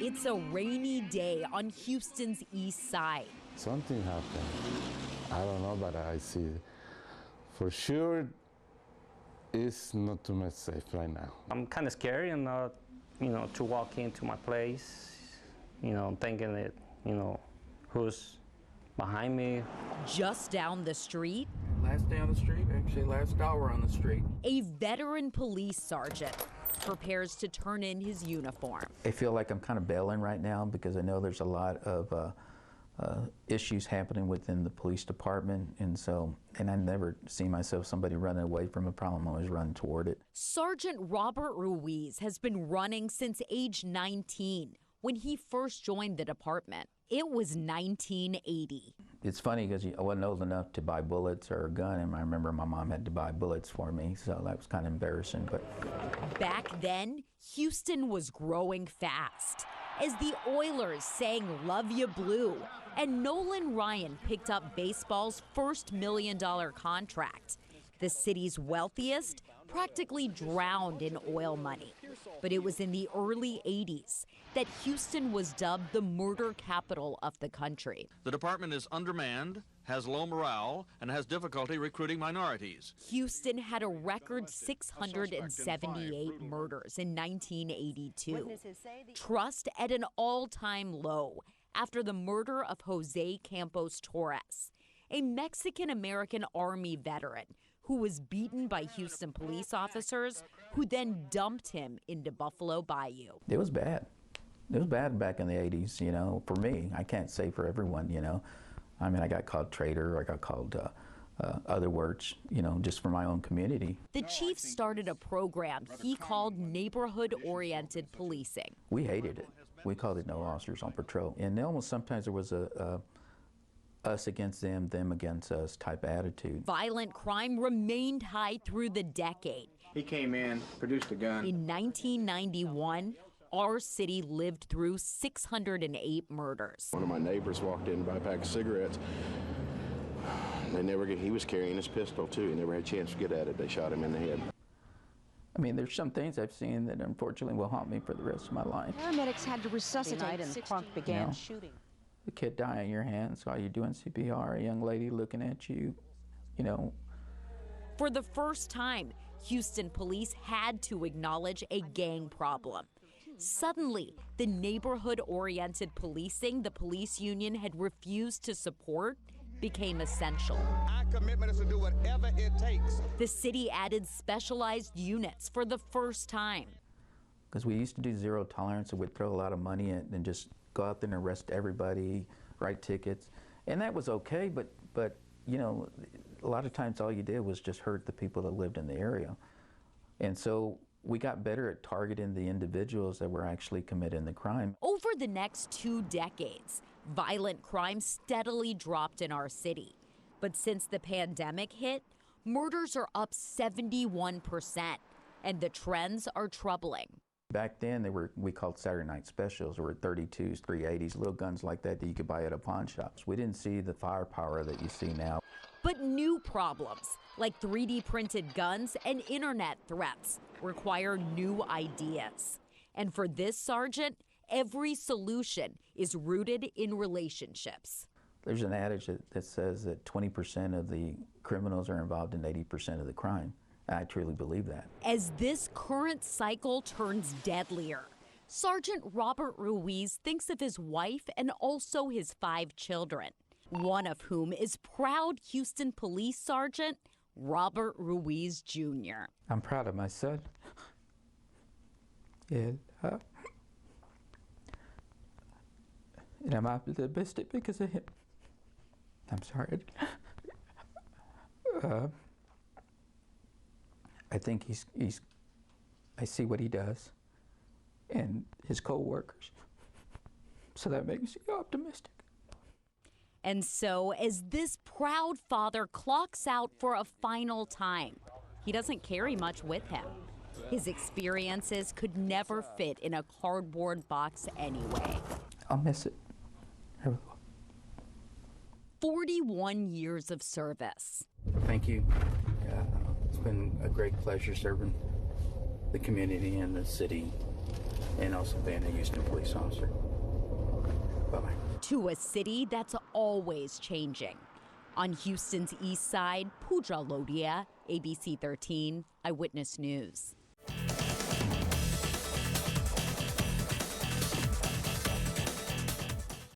It's a rainy day on Houston's east side. Something happened. I don't know, but I see for sure it's not too much safe right now. I'm kind of scary and to walk into my place, thinking that, who's behind me. Just down the street. Last day on the street, actually last hour on the street. A veteran police sergeant prepares to turn in his uniform. I feel like I'm kind of bailing right now because I know there's a lot of issues happening within the police department, and I never see myself somebody running away from a problem. I always run toward it. Sergeant Robert Ruiz has been running since age 19 when he first joined the department. It was 1980. It's funny because I wasn't old enough to buy bullets or a gun, and I remember my mom had to buy bullets for me, so that was kind of embarrassing. But back then, Houston was growing fast as the Oilers sang "Love Ya Blue," and Nolan Ryan picked up baseball's first $1 million contract. The city's wealthiest practically drowned in oil money. But it was in the early 80s that Houston was dubbed the murder capital of the country. The department is undermanned, has low morale, and has difficulty recruiting minorities. Houston had a record 678 murders in 1982. Trust at an all-time low after the murder of Jose Campos Torres, a Mexican-American Army veteran who was beaten by Houston police officers who then dumped him into Buffalo Bayou. it was bad. It was bad back in the 80s, for me. I can't say for everyone, I mean, I got called traitor, I got called other words, just for my own community. The chief started a program he called neighborhood-oriented policing. We hated it. We called it no officers on patrol. And almost sometimes there was a us against them, them against us type attitude. Violent crime remained high through the decade. He came in, produced a gun. In 1991, our city lived through 608 murders. One of my neighbors walked in to buy a pack of cigarettes. He was carrying his pistol too. He never had a chance to get at it. They shot him in the head. I mean, there's some things I've seen that unfortunately will haunt me for the rest of my life. Paramedics had to resuscitate and the crunk began shooting. The kid die in your hands while you're doing CPR, a young lady looking at you, For the first time, Houston police had to acknowledge a gang problem. Suddenly, the neighborhood-oriented policing the police union had refused to support became essential. Our commitment is to do whatever it takes. The city added specialized units for the first time. Because we used to do zero tolerance, and we'd throw a lot of money in and just go out there and arrest everybody, write tickets. And that was okay, but a lot of times all you did was just hurt the people that lived in the area. And so we got better at targeting the individuals that were actually committing the crime. Over the next 2 decades, violent crime steadily dropped in our city. But since the pandemic hit, murders are up 71%, and the trends are troubling. Back then, we called Saturday night specials, or 32s, 380s, little guns like that you could buy at a pawn shops. We didn't see the firepower that you see now. But new problems, like 3D printed guns and internet threats, require new ideas. And for this sergeant, every solution is rooted in relationships. There's an adage that says that 20% of the criminals are involved in 80% of the crime. I truly believe that. As this current cycle turns deadlier, Sergeant Robert Ruiz thinks of his wife and also his 5 children, one of whom is proud Houston Police Sergeant Robert Ruiz Jr. I'm proud of my son. And I'm optimistic because of him. I'm sorry. I think I see what he does and his co-workers. So that makes me optimistic. And so as this proud father clocks out for a final time, he doesn't carry much with him. His experiences could never fit in a cardboard box anyway. I'll miss it. 41 years of service. Thank you. It's been a great pleasure serving the community and the city and also being a Houston police officer. Bye-bye. To a city that's always changing. On Houston's east side, Pooja Lodia, ABC 13 Eyewitness News.